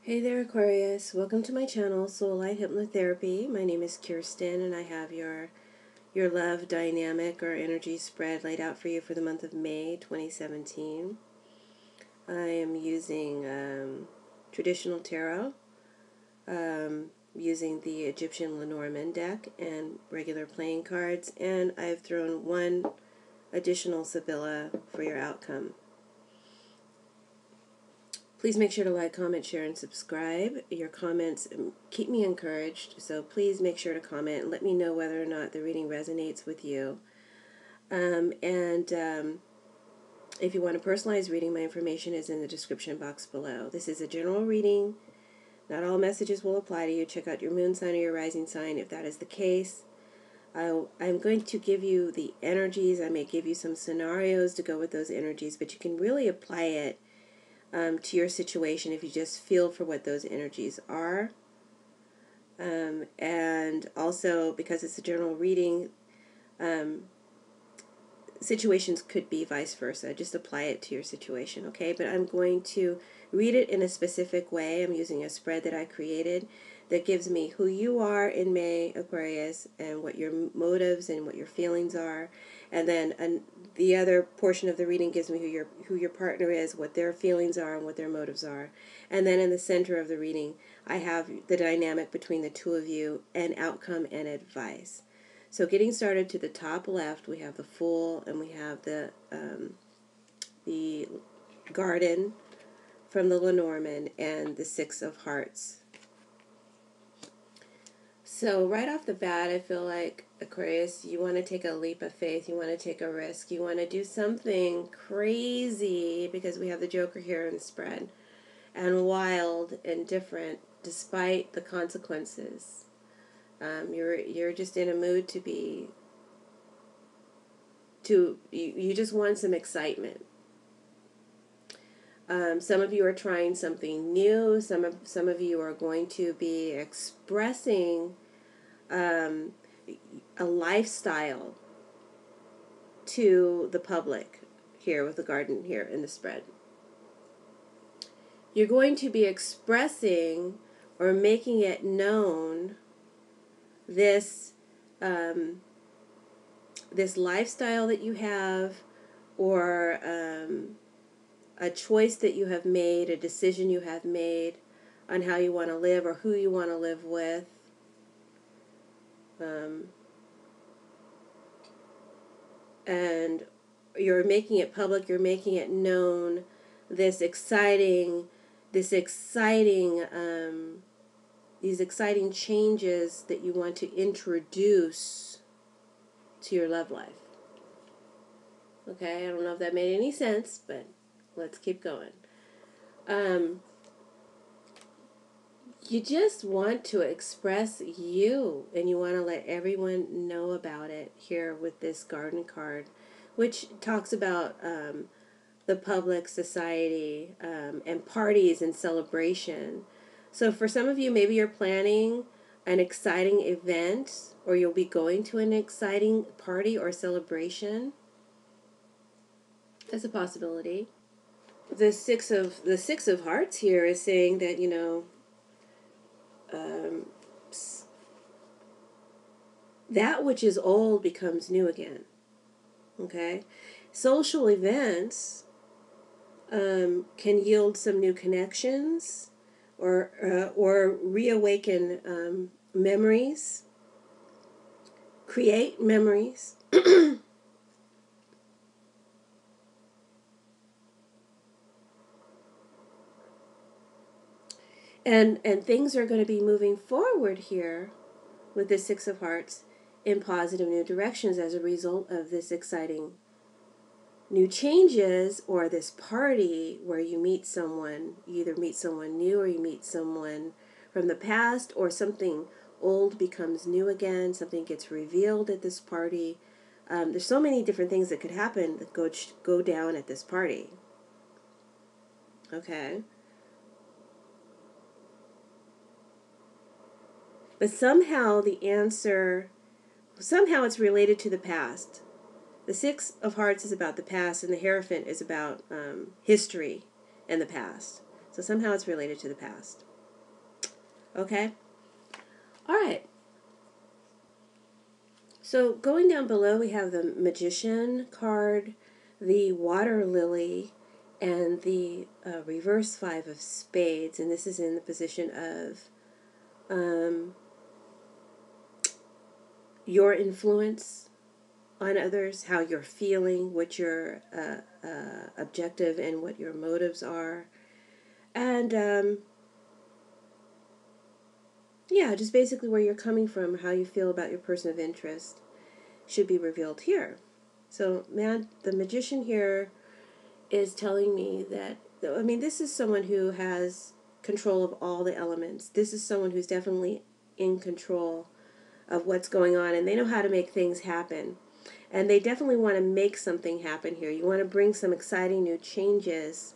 Hey there, Aquarius. Welcome to my channel, Soul Light Hypnotherapy. My name is Kirsten, and I have your love dynamic or energy spread laid out for you for the month of May 2017. I am using traditional tarot, using the Egyptian Lenormand deck and regular playing cards, and I've thrown one additional Sibylla for your outcome. Please make sure to like, comment, share, and subscribe. Your comments keep me encouraged, so please make sure to comment and let me know whether or not the reading resonates with you. If you want a personalized reading, my information is in the description box below. This is a general reading. Not all messages will apply to you. Check out your moon sign or your rising sign if that is the case. I'm going to give you the energies. I may give you some scenarios to go with those energies, but you can really apply it to your situation if you just feel for what those energies are. And also, because it's a general reading, situations could be vice versa. Just apply it to your situation, okay? But I'm going to read it in a specific way. I'm using a spread that I created that gives me who you are in May, Aquarius, and what your motives and what your feelings are. And then the other portion of the reading gives me who your partner is, what their feelings are, and what their motives are. And then in the center of the reading, I have the dynamic between the two of you and outcome and advice. So getting started, to the top left, we have the Fool, and we have the Garden from the Lenormand, and the Six of Hearts. So right off the bat, I feel like, Aquarius, you want to take a leap of faith. You want to take a risk. You want to do something crazy, because we have the Joker here in the spread, and wild and different despite the consequences. You're just in a mood you just want some excitement. Some of you are trying something new. Some of you are going to be expressing a lifestyle to the public here with the Garden here in the spread. You're going to be expressing or making it known this this lifestyle that you have, or a choice that you have made, a decision you have made on how you want to live or who you want to live with. And you're making it public, you're making it known, these exciting changes that you want to introduce to your love life. Okay, I don't know if that made any sense, but let's keep going. You just want to express you, and you want to let everyone know about it here with this Garden card, which talks about the public, society, and parties and celebration. So for some of you, maybe you're planning an exciting event, or you'll be going to an exciting party or celebration. That's a possibility. The Six of Hearts here is saying that, that which is old becomes new again. Okay? Social events can yield some new connections, or reawaken memories, create memories. And things are going to be moving forward here with the Six of Hearts in positive new directions as a result of this exciting new changes, or this party where you meet someone. You either meet someone new, or you meet someone from the past, or something old becomes new again. Something gets revealed at this party. There's so many different things that could happen that go down at this party. Okay. But somehow it's related to the past. The Six of Hearts is about the past, and the Hierophant is about history and the past. So somehow it's related to the past. Okay? All right. So going down below, we have the Magician card, the Water Lily, and the reverse Five of Spades. And this is in the position of your influence on others, how you're feeling, what your objective and what your motives are. And yeah, just basically where you're coming from, how you feel about your person of interest should be revealed here. So, man, the Magician here is telling me that, I mean, this is someone who has control of all the elements. This is someone who's definitely in control of what's going on, and they know how to make things happen. And they definitely want to make something happen here. You want to bring some exciting new changes,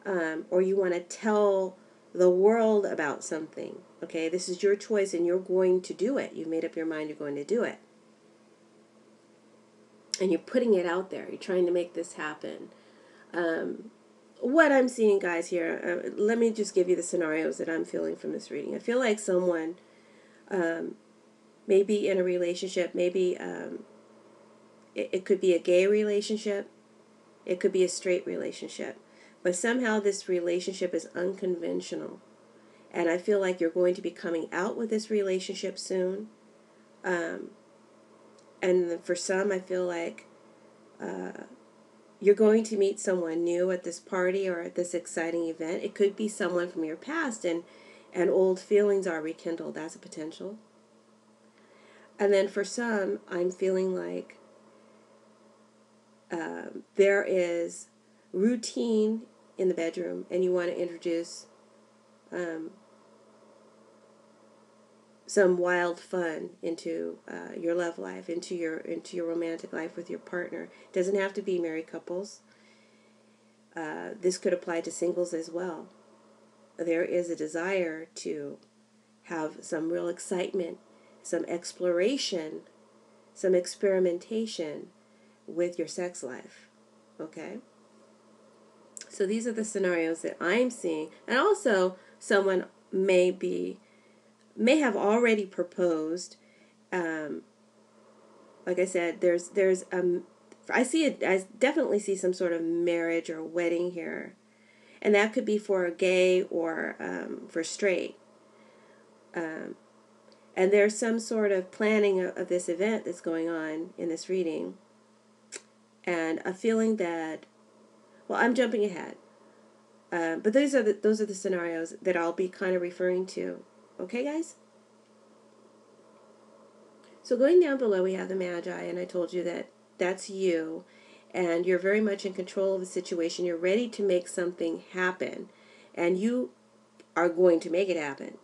or you want to tell the world about something. Okay, this is your choice, and you're going to do it. You've made up your mind you're going to do it. And you're putting it out there. You're trying to make this happen. What I'm seeing, guys, here, let me just give you the scenarios that I'm feeling from this reading. I feel like someone may be in a relationship, maybe it could be a gay relationship, it could be a straight relationship, but somehow this relationship is unconventional. And I feel like you're going to be coming out with this relationship soon. And for some, I feel like you're going to meet someone new at this party or at this exciting event. It could be someone from your past, and old feelings are rekindled. That's a potential. And then for some, I'm feeling like there is routine in the bedroom, and you want to introduce some wild fun into your love life, into your romantic life with your partner. It doesn't have to be married couples. This could apply to singles as well. There is a desire to have some real excitement, some exploration, some experimentation with your sex life. Okay? So these are the scenarios that I'm seeing. And also, someone may have already proposed. Like I said, I definitely see some sort of marriage or wedding here. And that could be for a gay or for straight. And there's some sort of planning of this event that's going on in this reading. And a feeling that, well, I'm jumping ahead. But those are the scenarios that I'll be kind of referring to. Okay, guys? So going down below, we have the Magi, and I told you that that's you, and you're very much in control of the situation. You're ready to make something happen, and you are going to make it happen.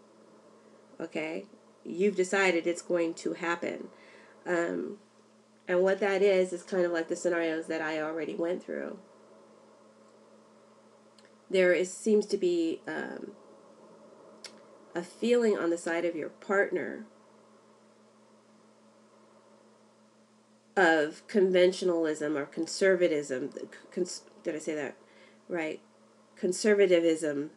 Okay? You've decided it's going to happen. And what that is kind of like the scenarios that I already went through. Seems to be a feeling on the side of your partner of conventionalism or conservatism. Did I say that right? Conservatism.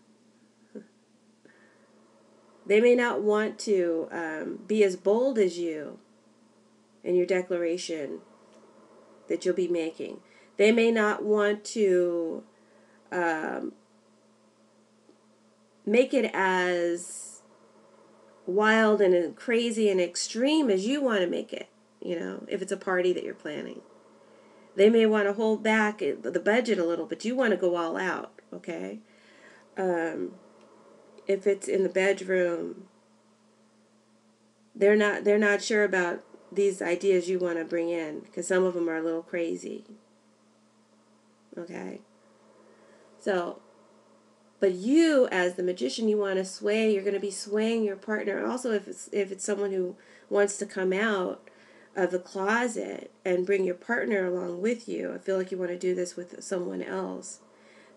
They may not want to be as bold as you in your declaration that you'll be making. They may not want to make it as wild and crazy and extreme as you want to make it, if it's a party that you're planning. They may want to hold back the budget a little, but you want to go all out, okay? If it's in the bedroom, they're not sure about these ideas you want to bring in, because some of them are a little crazy. Okay? So, but you, as the magician, you want to sway. You're going to be swaying your partner. Also, if it's someone who wants to come out of the closet and bring your partner along with you, I feel like you want to do this with someone else.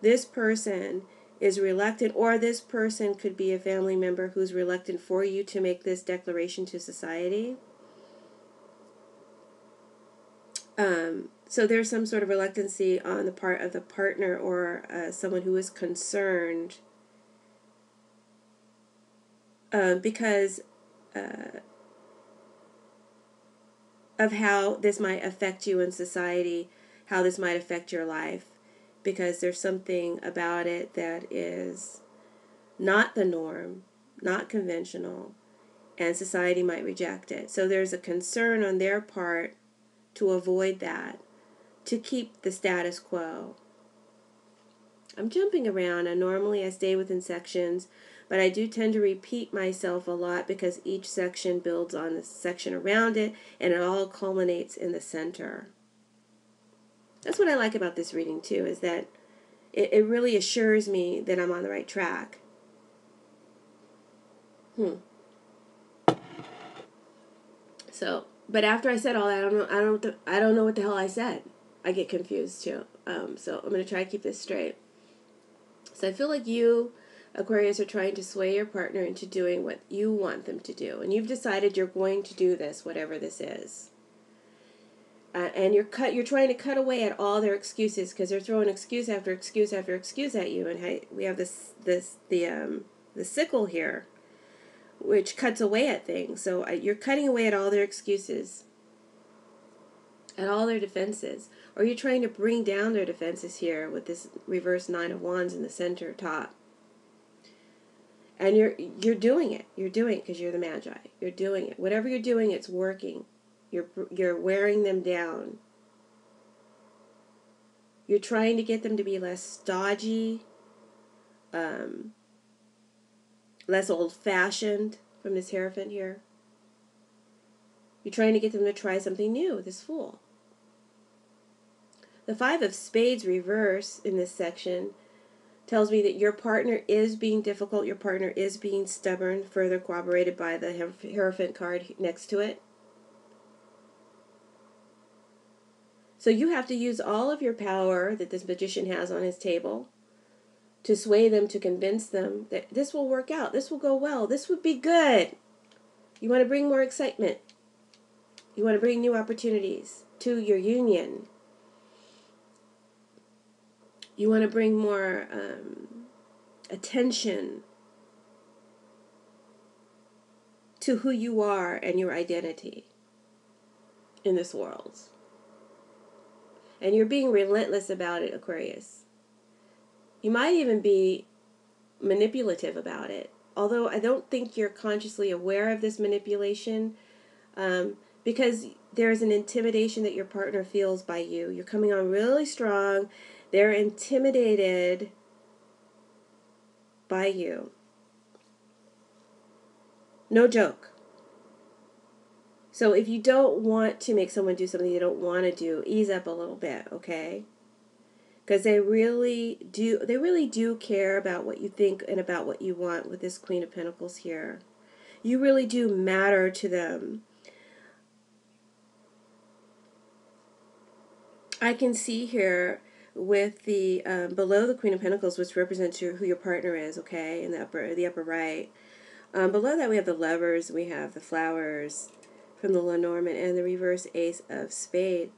This person is reluctant, or this person could be a family member who's reluctant for you to make this declaration to society. So there's some sort of reluctancy on the part of the partner or someone who is concerned because of how this might affect you in society, how this might affect your life, because there's something about it that is not the norm, not conventional, and society might reject it. So there's a concern on their part to avoid that, to keep the status quo. I'm jumping around, and normally I stay within sections, but I do tend to repeat myself a lot because each section builds on the section around it, and it all culminates in the center. That's what I like about this reading too, is that it really assures me that I'm on the right track. So, but after I said all that, I don't know what the hell I said. I get confused too. So I'm going to try to keep this straight. So I feel like you, Aquarius, are trying to sway your partner into doing what you want them to do. And you've decided you're going to do this, whatever this is. And you're trying to cut away at all their excuses, because they're throwing excuse after excuse after excuse at you. And we have the sickle here, which cuts away at things. So you're cutting away at all their excuses, at all their defenses. Or you're trying to bring down their defenses here with this reverse 9 of Wands in the center top. And you're doing it. You're doing it because you're the Magi. You're doing it. Whatever you're doing, it's working. You're wearing them down. You're trying to get them to be less stodgy, less old-fashioned from this Hierophant here. You're trying to get them to try something new, this Fool. The 5 of Spades reverse in this section tells me that your partner is being difficult, your partner is being stubborn, further corroborated by the Hierophant card next to it. So you have to use all of your power that this magician has on his table to sway them, to convince them that this will work out, this will go well, this would be good. You want to bring more excitement. You want to bring new opportunities to your union. You want to bring more attention to who you are and your identity in this world. And you're being relentless about it, Aquarius. You might even be manipulative about it. Although I don't think you're consciously aware of this manipulation, because there's an intimidation that your partner feels by you. You're coming on really strong. They're intimidated by you. No joke. So if you don't want to make someone do something you don't want to do, ease up a little bit, okay? Because they really do care about what you think and about what you want with this Queen of Pentacles here. You really do matter to them. I can see here with the below the Queen of Pentacles, which represents who your partner is, okay, in the upper right. Below that we have the Lovers, we have the Flowers from the Lenormand, and the reverse Ace of Spades.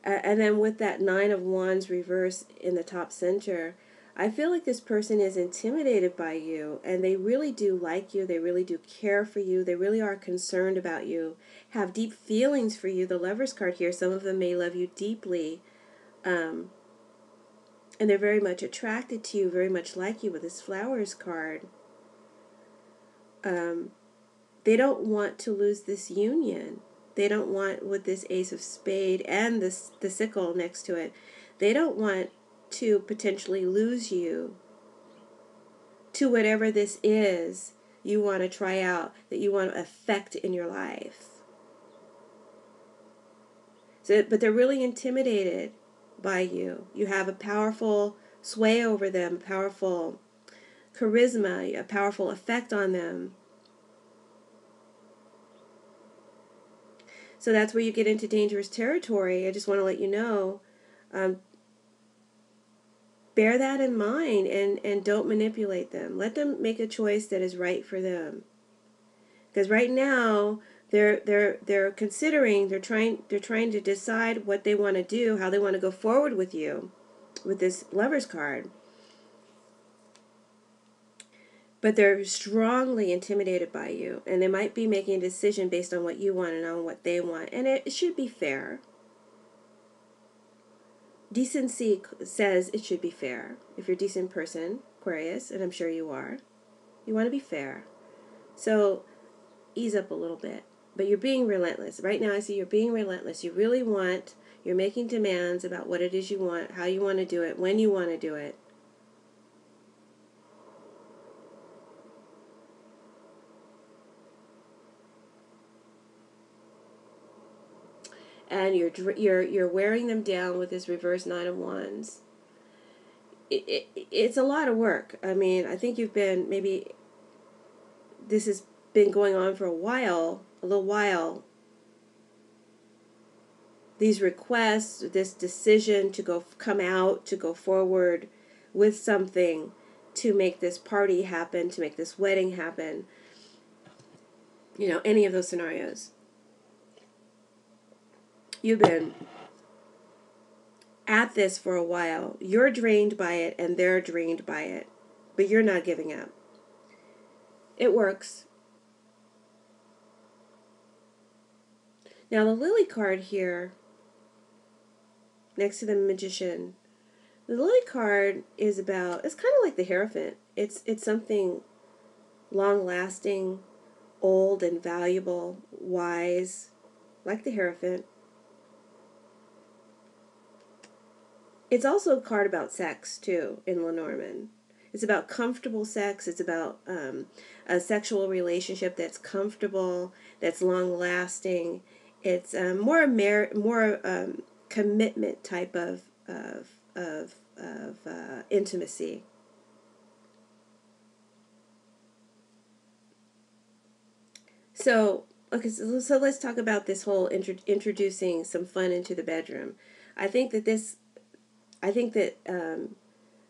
And then with that 9 of Wands reverse in the top center, I feel like this person is intimidated by you, and they really do like you, they really do care for you, they really are concerned about you, have deep feelings for you. The Lovers card here, some of them may love you deeply, and they're very much attracted to you, very much like you with this Flowers card. They don't want to lose this union. They don't want, with this Ace of Spades and the sickle next to it, they don't want to potentially lose you to whatever this is you want to try out, that you want to affect in your life. So, but they're really intimidated by you. You have a powerful sway over them, powerful charisma, a powerful effect on them. So that's where you get into dangerous territory. I just want to let you know, bear that in mind, and don't manipulate them. Let them make a choice that is right for them. Because right now they're considering, they're trying to decide what they want to do, how they want to go forward with you, with this Lovers card. but they're strongly intimidated by you, and they might be making a decision based on what you want and on what they want, and it should be fair. Decency says it should be fair. If you're a decent person, Aquarius, and I'm sure you are, you want to be fair. So ease up a little bit. But you're being relentless. Right now I see you're being relentless. You really want, you're making demands about what it is you want, how you want to do it, when you want to do it. And you're wearing them down with this reverse Nine of Wands. It's a lot of work. I mean, I think you've been, maybe this has been going on for a little while. These requests, this decision to come out, to go forward with something, to make this party happen, to make this wedding happen. You know, any of those scenarios. You've been at this for a while. You're drained by it and they're drained by it. But you're not giving up. It works. Now the Lily card here, next to the Magician, the Lily card is about, it's kind of like the Hierophant. It's something long-lasting, old and valuable, wise, like the Hierophant. It's also a card about sex, too, in Lenormand. It's about comfortable sex. It's about a sexual relationship that's comfortable, that's long-lasting. It's more commitment type of intimacy. So, okay, so let's talk about this whole introducing some fun into the bedroom. I think that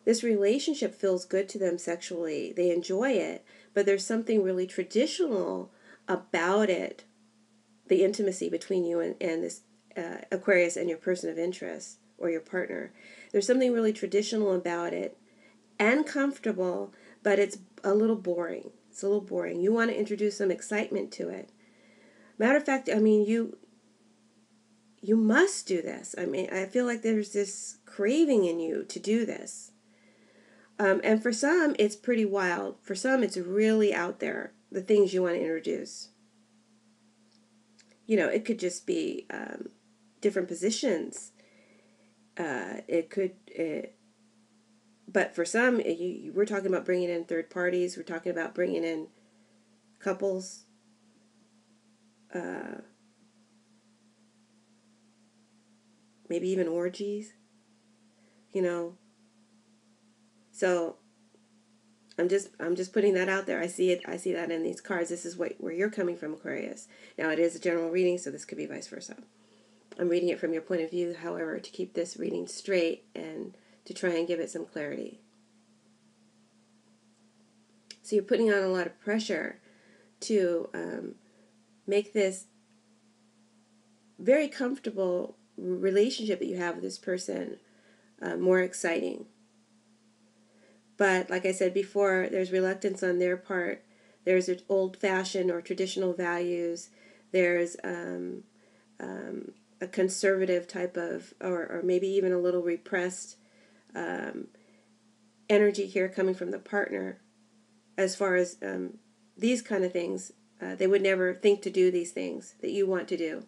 this relationship feels good to them sexually. They enjoy it, but there's something really traditional about it, the intimacy between you and this Aquarius and your person of interest or your partner. There's something really traditional about it and comfortable, but it's a little boring. It's a little boring. You want to introduce some excitement to it. Matter of fact, I mean, you must do this. I mean, I feel like there's this craving in you to do this. And for some, it's pretty wild. For some, it's really out there, the things you want to introduce. You know, it could just be different positions. But for some, we're talking about bringing in third parties. We're talking about bringing in couples. Maybe even orgies. You know. So I'm just putting that out there. I see that in these cards. This is where you're coming from, Aquarius. Now it is a general reading, so this could be vice versa. I'm reading it from your point of view, however, to keep this reading straight and to try and give it some clarity. So you're putting on a lot of pressure to make this very comfortable relationship that you have with this person more exciting. But like I said before, there's reluctance on their part. There's old-fashioned or traditional values. There's a conservative type of, or maybe even a little repressed energy here coming from the partner. As far as these kind of things, they would never think to do these things that you want to do.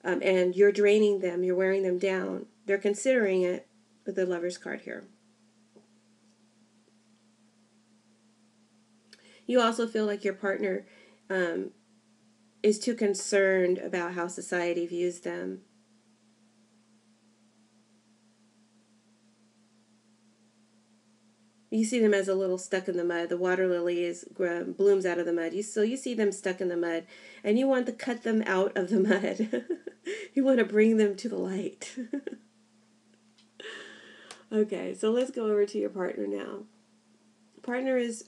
And you're draining them. You're wearing them down. They're considering it with the Lover's card here. You also feel like your partner is too concerned about how society views them. You see them as a little stuck in the mud. The water lily blooms out of the mud. So you see them stuck in the mud, and you want to cut them out of the mud. You want to bring them to the light. Okay, so let's go over to your partner now. Partner is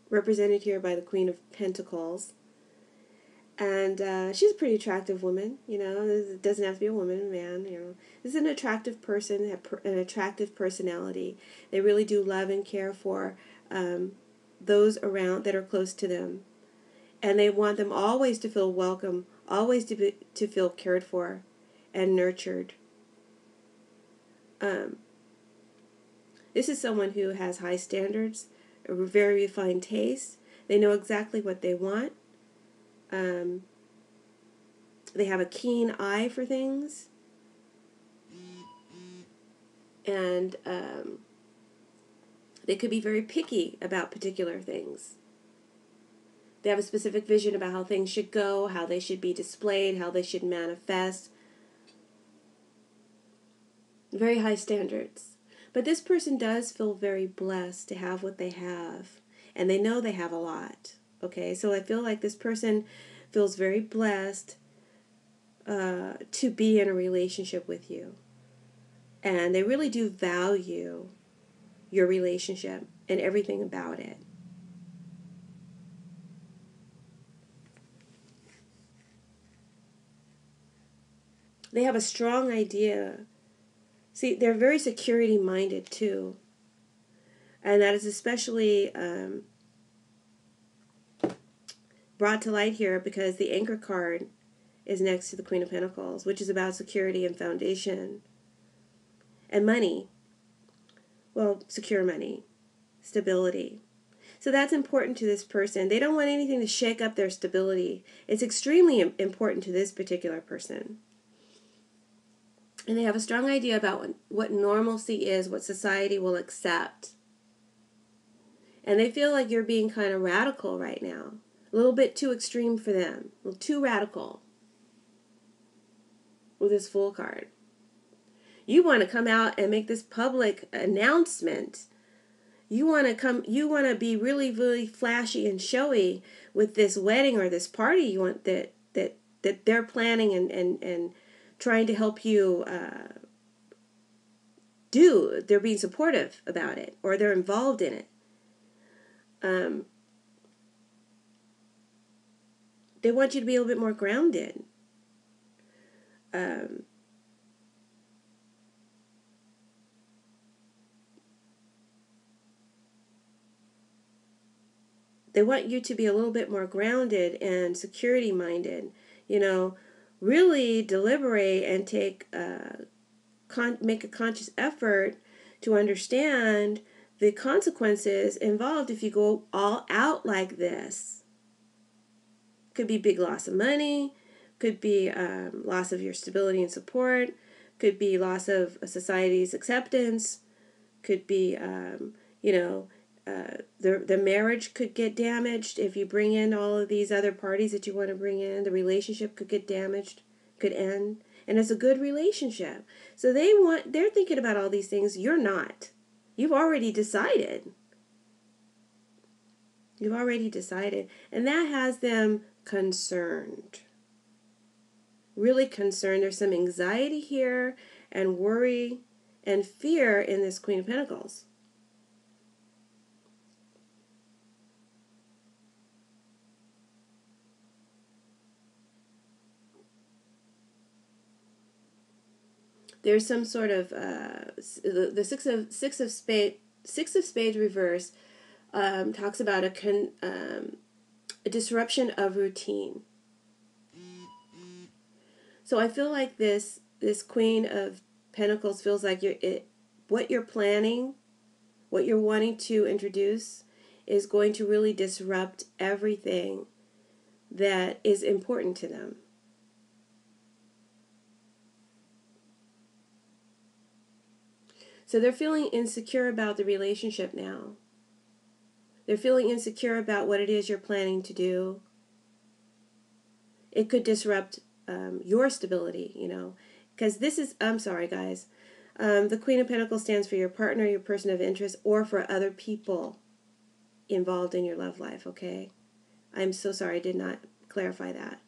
represented here by the Queen of Pentacles. And she's a pretty attractive woman, you know. It doesn't have to be a woman, a man, you know. This is an attractive person, an attractive personality. They really do love and care for those around that are close to them. And they want them always to feel welcome, always to feel cared for and nurtured. Um, this is someone who has high standards, a very refined taste. They know exactly what they want. They have a keen eye for things. And they could be very picky about particular things. They have a specific vision about how things should go, how they should be displayed, how they should manifest. Very high standards. But this person does feel very blessed to have what they have. And they know they have a lot. Okay, so I feel like this person feels very blessed to be in a relationship with you. And they really do value your relationship and everything about it. They have a strong idea. See, they're very security minded too. And that is especially brought to light here because the Anchor card is next to the Queen of Pentacles, which is about security and foundation. And money. Well, secure money. Stability. So that's important to this person. They don't want anything to shake up their stability. It's extremely important to this particular person. And they have a strong idea about what normalcy is, what society will accept. And they feel like you're being kind of radical right now. A little bit too extreme for them. A little too radical. With this Fool card. You want to come out and make this public announcement. You want to be really, really flashy and showy with this wedding or this party you want that they're planning and trying to help you do. They're being supportive about it, or they're involved in it. They want you to be a little bit more grounded. They want you to be a little bit more grounded and security minded. You know, really deliberate and make a conscious effort to understand the consequences involved if you go all out like this. Could be big loss of money, could be loss of your stability and support, could be loss of society's acceptance, could be, the marriage could get damaged if you bring in all of these other parties that you want to bring in. The relationship could get damaged, could end. And it's a good relationship. So they're thinking about all these things. You're not. You've already decided. You've already decided. And that has them concerned. Really concerned. There's some anxiety here and worry and fear in this Queen of Pentacles. There's some sort of the six of spades reverse talks about a disruption of routine. So I feel like this Queen of Pentacles feels like what you're planning, what you're wanting to introduce, is going to really disrupt everything that is important to them. So they're feeling insecure about the relationship now. They're feeling insecure about what it is you're planning to do. It could disrupt your stability, because I'm sorry, guys. The Queen of Pentacles stands for your partner, your person of interest, or for other people involved in your love life, okay? I'm so sorry I did not clarify that.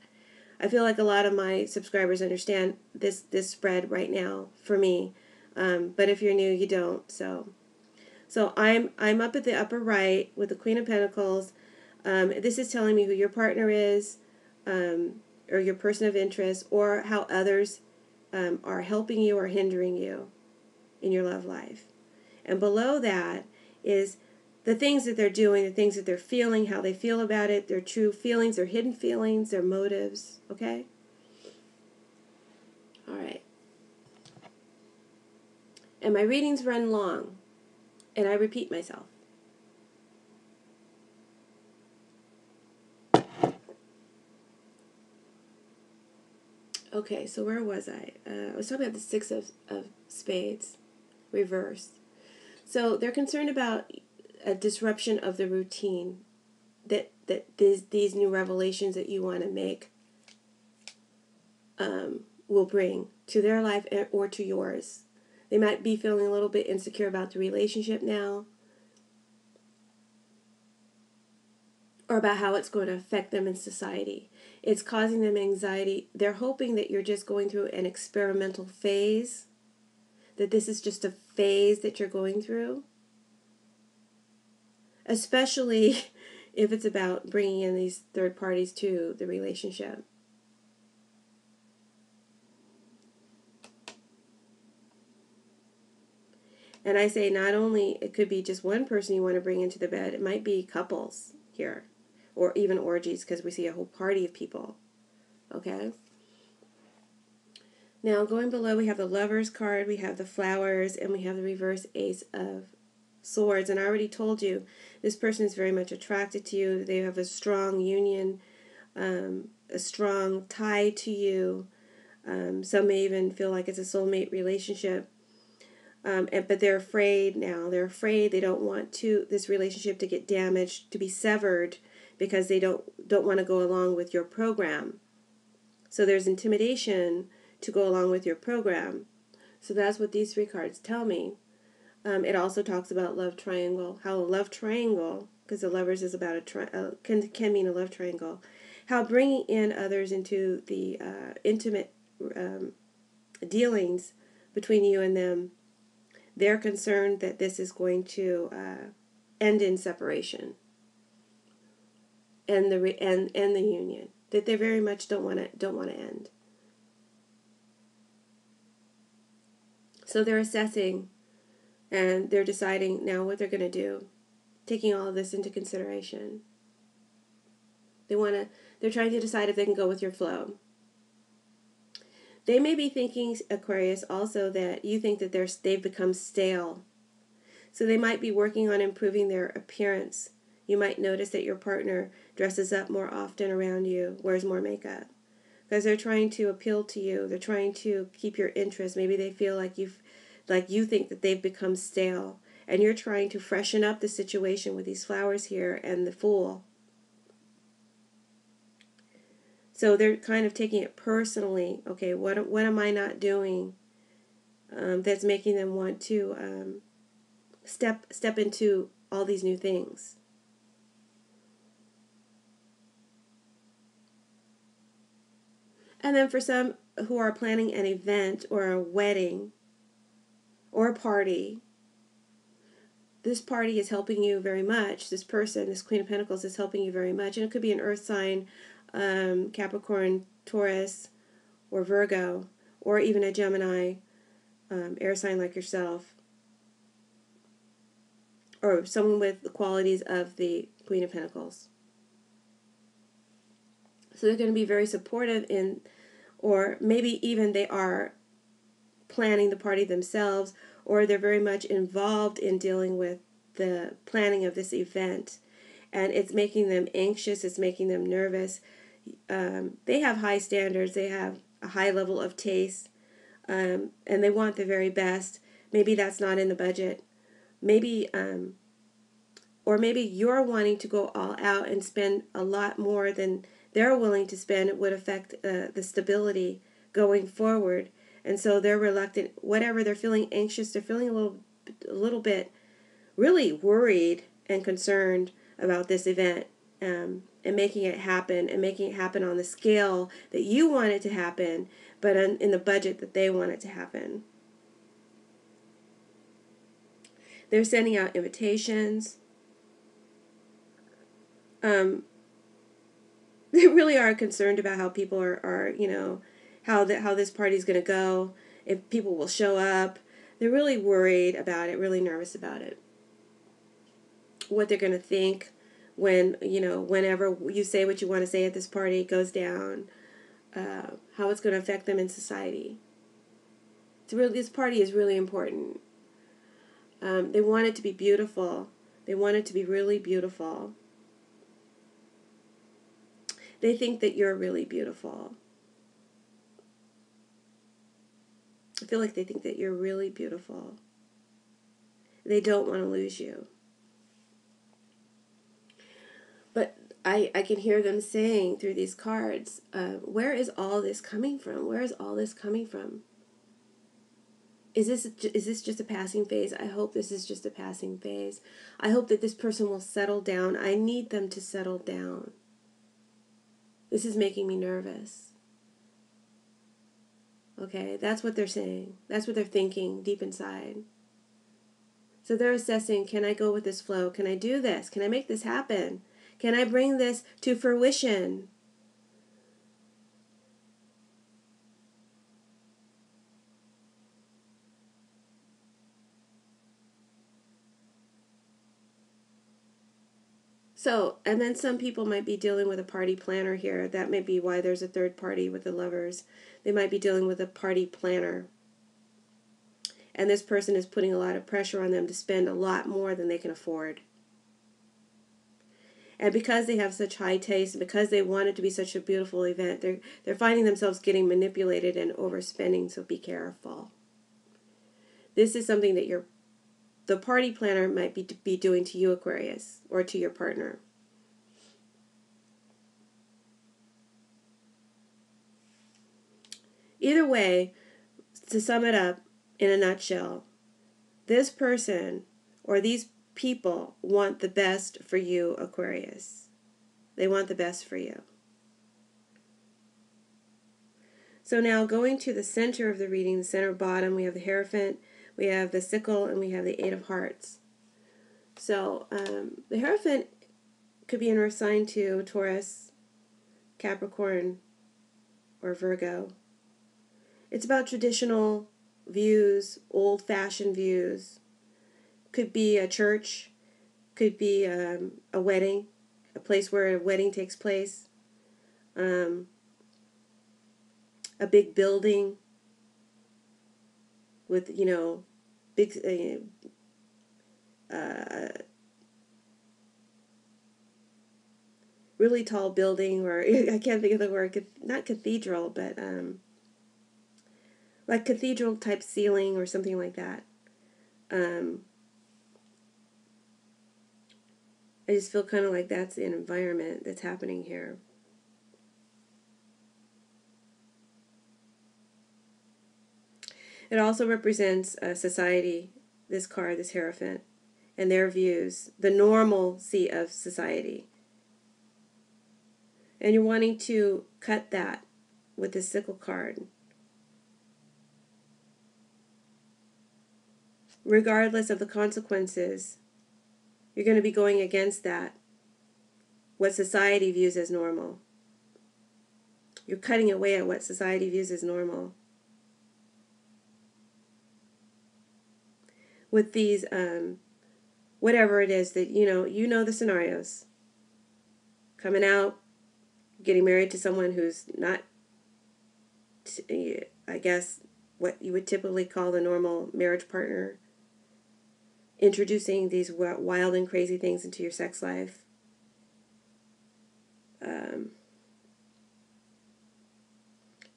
I feel like a lot of my subscribers understand this spread right now for me. But if you're new, you don't. So I'm up at the upper right with the Queen of Pentacles. This is telling me who your partner is, or your person of interest, or how others are helping you or hindering you in your love life. And below that is the things that they're doing, the things that they're feeling, how they feel about it, their true feelings, their hidden feelings, their motives, okay? All right. And my readings run long, and I repeat myself. Okay, so where was I? I was talking about the Six of Spades, reversed. So they're concerned about a disruption of the routine that these new revelations that you want to make will bring to their life or to yours. They might be feeling a little bit insecure about the relationship now, or about how it's going to affect them in society. It's causing them anxiety. They're hoping that you're just going through an experimental phase, that this is just a phase that you're going through, especially if it's about bringing in these third parties to the relationship. And I say not only it could be just one person you want to bring into the bed, it might be couples here, or even orgies, because we see a whole party of people. Okay? Now, going below, we have the Lovers card, we have the Flowers, and we have the reverse Ace of Swords. And I already told you, this person is very much attracted to you. They have a strong union, a strong tie to you. Some may even feel like it's a soulmate relationship. But they're afraid now. They're afraid. They don't want this relationship to get damaged, to be severed, because they don't want to go along with your program. So there's intimidation to go along with your program. So that's what these three cards tell me. It also talks about love triangle. How a love triangle, because the Lovers is about can mean a love triangle. How bringing in others into the intimate dealings between you and them. They're concerned that this is going to end in separation and the union. That they very much don't want to end. So they're assessing, and they're deciding now what they're going to do, taking all of this into consideration. They're trying to decide if they can go with your flow. They may be thinking, Aquarius, also that you think that they've become stale. So they might be working on improving their appearance. You might notice that your partner dresses up more often around you, wears more makeup. Because they're trying to appeal to you. They're trying to keep your interest. Maybe they feel like you think that they've become stale. And you're trying to freshen up the situation with these Flowers here and the Fool. So they're kind of taking it personally. Okay, what am I not doing that's making them want to step into all these new things? And then for some who are planning an event or a wedding or a party, this party is helping you very much. This person, this Queen of Pentacles, is helping you very much. And it could be an earth sign, Capricorn, Taurus, or Virgo, or even a Gemini, air sign like yourself, or someone with the qualities of the Queen of Pentacles. So they're going to be very supportive in, or maybe even they are planning the party themselves, or they're very much involved in dealing with the planning of this event. And it's making them anxious, it's making them nervous. They have high standards, they have a high level of taste, and they want the very best. Maybe that's not in the budget. Maybe, or maybe you're wanting to go all out and spend a lot more than they're willing to spend. It would affect the stability going forward. And so they're reluctant, whatever they're feeling anxious, they're feeling a little bit really worried and concerned about this event, and making it happen, and making it happen on the scale that you want it to happen, but in the budget that they want it to happen. They're sending out invitations. They really are concerned about how people are how this party's going to go, if people will show up. They're really worried about it, really nervous about it. What they're going to think when, whenever you say what you want to say at this party goes down, how it's going to affect them in society. This party is really important. They want it to be beautiful. They want it to be really beautiful. They think that you're really beautiful. I feel like they think that you're really beautiful. They don't want to lose you. But I can hear them saying through these cards, where is all this coming from? Where is all this coming from? Is this just a passing phase? I hope this is just a passing phase. I hope that this person will settle down. I need them to settle down. This is making me nervous. Okay, that's what they're saying. That's what they're thinking deep inside. So they're assessing, can I go with this flow? Can I do this? Can I make this happen? Can I bring this to fruition? So, and then some people might be dealing with a party planner here. That may be why there's a third party with the Lovers. They might be dealing with a party planner. And this person is putting a lot of pressure on them to spend a lot more than they can afford. And because they have such high taste, and because they want it to be such a beautiful event, they're finding themselves getting manipulated and overspending, so be careful. This is something that the party planner might be doing to you, Aquarius, or to your partner. Either way, to sum it up in a nutshell, this person or these people want the best for you, Aquarius. They want the best for you. So now going to the center of the reading, the center bottom, we have the Hierophant, we have the Sickle, and we have the Eight of Hearts. So the Hierophant could be an earth sign to Taurus, Capricorn, or Virgo. It's about traditional views, old-fashioned views. Could be a church, could be a wedding, a place where a wedding takes place, a big building with, big, really tall building, or I can't think of the word, not cathedral, but like cathedral type ceiling or something like that. I just feel kind of like that's an environment that's happening here. It also represents society, this card, this Hierophant, and their views, the normalcy of society. And you're wanting to cut that with the Sickle card. Regardless of the consequences, you're going to be going against that, what society views as normal. You're cutting away at what society views as normal. With these, whatever it is that, you know the scenarios. Coming out, getting married to someone who's not, I guess, what you would typically call the normal marriage partner. Introducing these wild and crazy things into your sex life.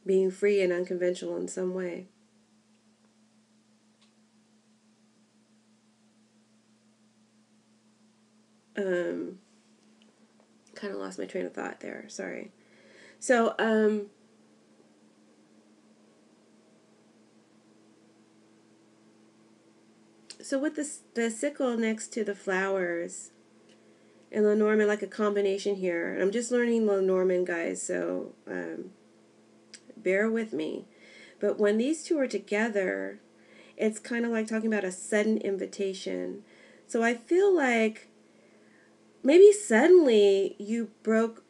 Being free and unconventional in some way. Kind of lost my train of thought there. Sorry. So, with the Sickle next to the flowers and Lenormand, like a combination here. I'm just learning Lenormand, guys, so bear with me. But when these two are together, it's kind of like talking about a sudden invitation. So I feel like maybe suddenly you broke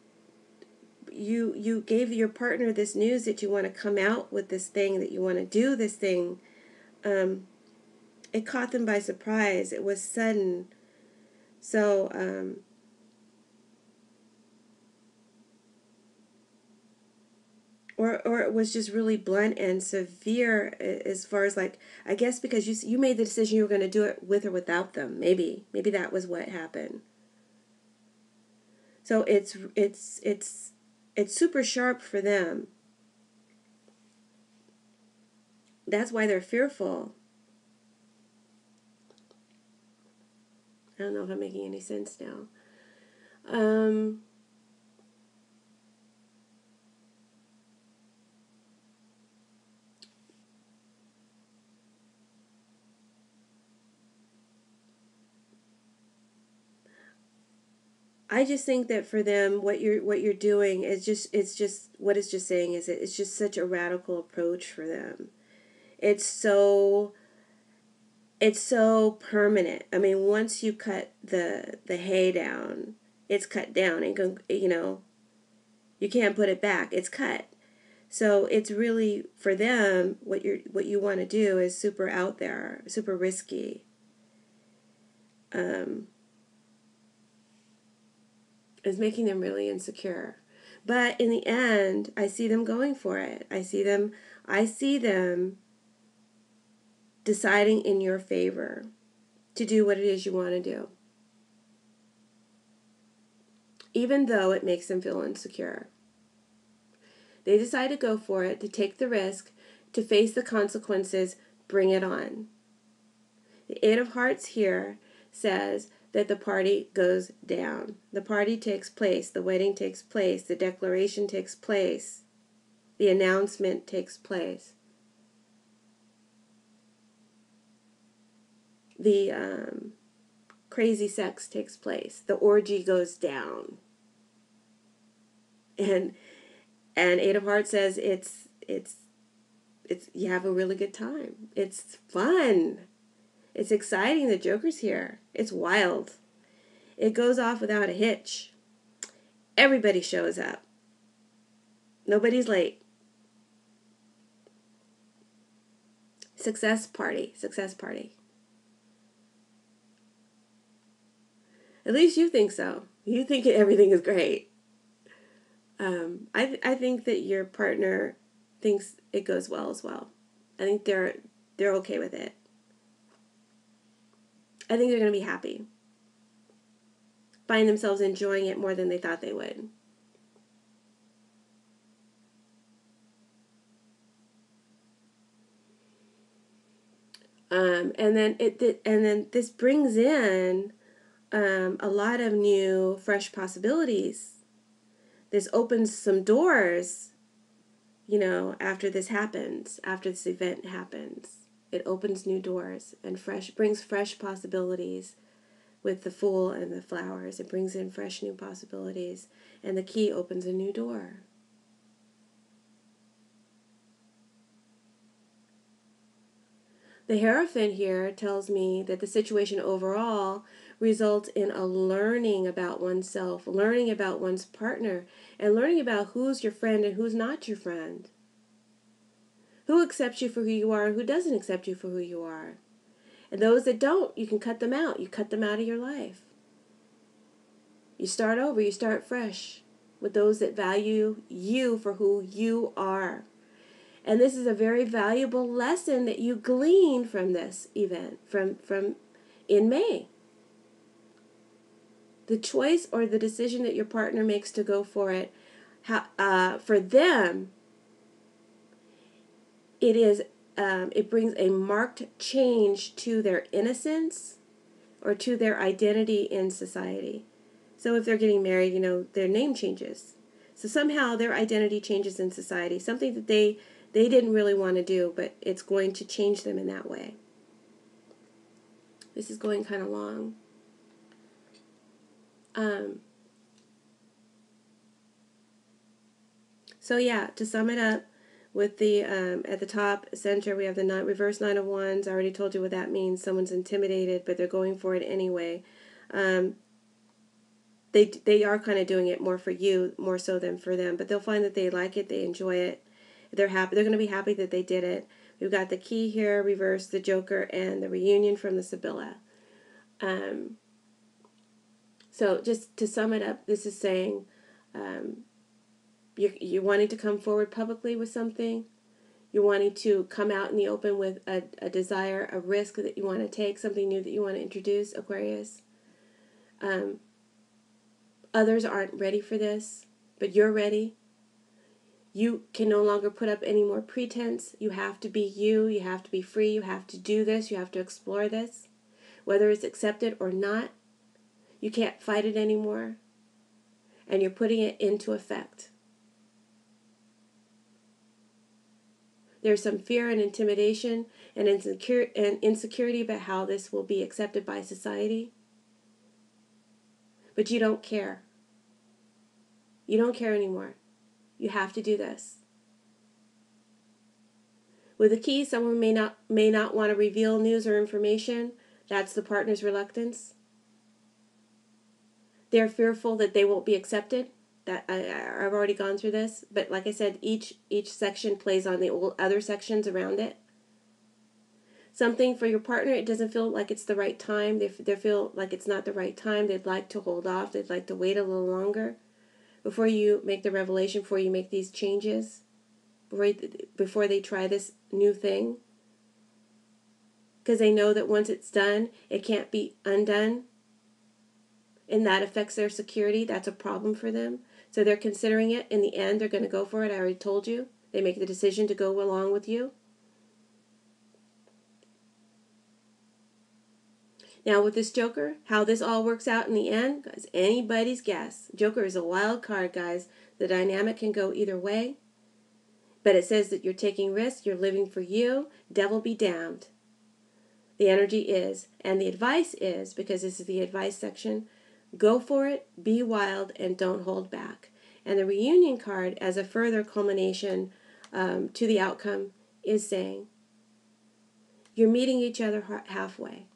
you gave your partner this news that you want to come out with this thing, that you want to do this thing. It caught them by surprise. It was sudden. So, or it was just really blunt and severe as far as, like, I guess because you made the decision you were going to do it with or without them. Maybe that was what happened. So it's super sharp for them. That's why they're fearful. I don't know if I'm making any sense now. I just think that for them, what you're doing is just what it's just saying is that it's just such a radical approach for them. It's so permanent. I mean, once you cut the hay down, it's cut down, and you can't put it back. It's cut. So it's really, for them, what you want to do is super out there, super risky. Is making them really insecure. But in the end, I see them going for it. I see them deciding in your favor to do what it is you want to do, even though it makes them feel insecure. They decide to go for it, to take the risk, to face the consequences. Bring it on. The Eight of Hearts here says that the party goes down. The party takes place. The wedding takes place. The declaration takes place. The announcement takes place. The crazy sex takes place. The orgy goes down. And Eight of Hearts says it's you have a really good time. It's fun. It's exciting. The Joker's here. It's wild. It goes off without a hitch. Everybody shows up. Nobody's late. Success party. Success party. At least you think so. You think everything is great. I think that your partner thinks it goes well as well. I think they're okay with it. I think they're going to be happy. Find themselves enjoying it more than they thought they would. And then this brings in a lot of new, fresh possibilities. This opens some doors, after this happens, after this event happens. It opens new doors and brings fresh possibilities with the Fool and the flowers. It brings in fresh new possibilities, and the key opens a new door. The Hierophant here tells me that the situation overall results in a learning about oneself, learning about one's partner, and learning about who's your friend and who's not your friend. Who accepts you for who you are and who doesn't accept you for who you are. And those that don't, you can cut them out. You cut them out of your life. You start over. You start fresh with those that value you for who you are. And this is a very valuable lesson that you glean from this event, from in May. The choice or the decision that your partner makes to go for it, for them, it brings a marked change to their innocence or to their identity in society. So if they're getting married, their name changes. So somehow their identity changes in society, something that they didn't really want to do, but it's going to change them in that way. This is going kind of long. So yeah, to sum it up, with the at the top center we have the reverse Nine of Wands. I already told you what that means. Someone's intimidated, but they're going for it anyway. they are kind of doing it more for you, more so than for them. But they'll find that they like it, they enjoy it, they're happy. They're going to be happy that they did it. We've got the key here, reverse, the Joker, and the reunion from the Sibylla. So just to sum it up, this is saying you're wanting to come forward publicly with something. You're wanting to come out in the open with a desire, a risk that you want to take, something new that you want to introduce, Aquarius. Others aren't ready for this, but you're ready. You can no longer put up any more pretense. You have to be you. You have to be free. You have to do this. You have to explore this. Whether it's accepted or not, you can't fight it anymore. And you're putting it into effect. There's some fear and intimidation and insecurity about how this will be accepted by society. But you don't care. You don't care anymore. You have to do this. With a key, someone may not want to reveal news or information. That's the partner's reluctance. They're fearful that they won't be accepted. That I've already gone through this, but like I said, each section plays on the other sections around it. Something for your partner, it doesn't feel like it's the right time. They feel like it's not the right time. They'd like to hold off. They'd like to wait a little longer before you make the revelation, before you make these changes, before they try this new thing. Because they know that once it's done, it can't be undone. And that affects their security. That's a problem for them. So they're considering it. In the end, they're going to go for it. I already told you. They make the decision to go along with you. Now with this Joker, how this all works out in the end is anybody's guess. Joker is a wild card, guys. The dynamic can go either way. But it says that you're taking risks. You're living for you. Devil be damned. The energy is. And the advice is, because this is the advice section, go for it, be wild, and don't hold back. And the reunion card, as a further culmination to the outcome, is saying you're meeting each other halfway.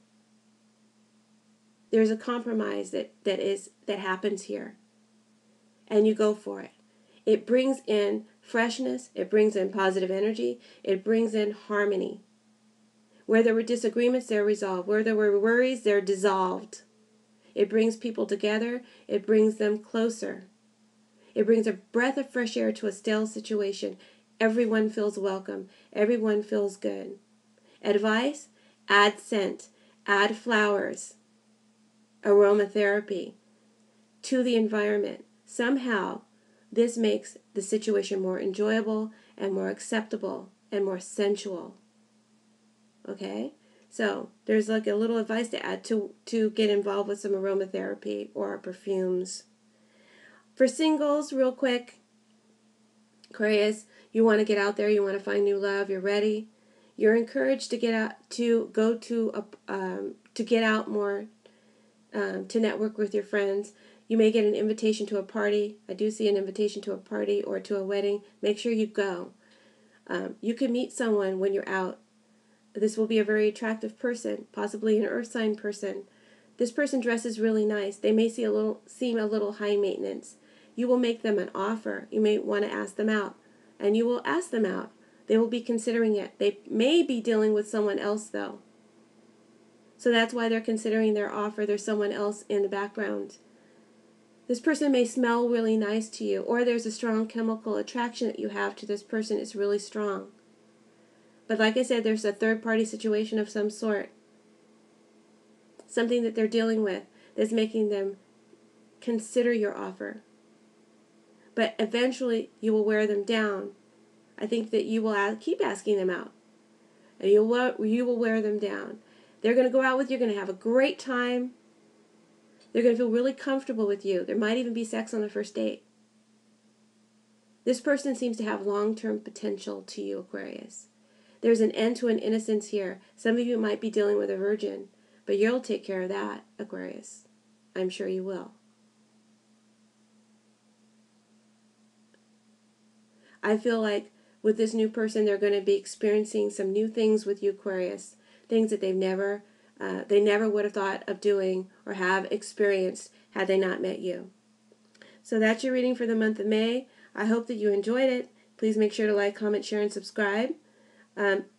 There's a compromise that happens here, and you go for it. It brings in freshness. It brings in positive energy. It brings in harmony. Where there were disagreements, they're resolved. Where there were worries, they're dissolved. It brings people together. It brings them closer. It brings a breath of fresh air to a stale situation. Everyone feels welcome. Everyone feels good. Advice? Add scent. Add flowers. Aromatherapy to the environment. Somehow, this makes the situation more enjoyable and more acceptable and more sensual. Okay? So there's like a little advice to add to get involved with some aromatherapy or perfumes. For singles, real quick, Aquarius, you want to get out there, you want to find new love, you're ready. You're encouraged to get out, to go to get out more, to network with your friends. You may get an invitation to a party. I do see an invitation to a party or to a wedding. Make sure you go. You could meet someone when you're out. This will be a very attractive person, possibly an earth sign person. This person dresses really nice. They may seem a little high maintenance. You will make them an offer. You may want to ask them out, and you will ask them out. They will be considering it. They may be dealing with someone else, though. So that's why they're considering their offer. There's someone else in the background. This person may smell really nice to you, or there's a strong chemical attraction that you have to this person. It's really strong. But like I said, there's a third-party situation of some sort. Something that they're dealing with that's making them consider your offer. But eventually, you will wear them down. I think that you will keep asking them out. And you will wear them down. They're going to go out with you. You're going to have a great time. They're going to feel really comfortable with you. There might even be sex on the first date. This person seems to have long-term potential to you, Aquarius. There's an end to an innocence here. Some of you might be dealing with a virgin, but you'll take care of that, Aquarius. I'm sure you will. I feel like with this new person, they're going to be experiencing some new things with you, Aquarius. Things that they never would have thought of doing or have experienced had they not met you. So that's your reading for the month of May. I hope that you enjoyed it. Please make sure to like, comment, share, and subscribe.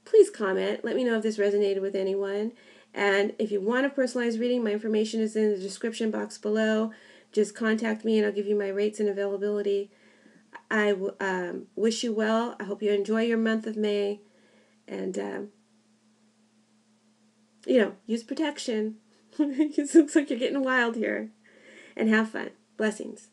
Please comment. Let me know if this resonated with anyone. And if you want a personalized reading, my information is in the description box below. Just contact me and I'll give you my rates and availability. I wish you well. I hope you enjoy your month of May. And, use protection. It looks like you're getting wild here. And have fun. Blessings.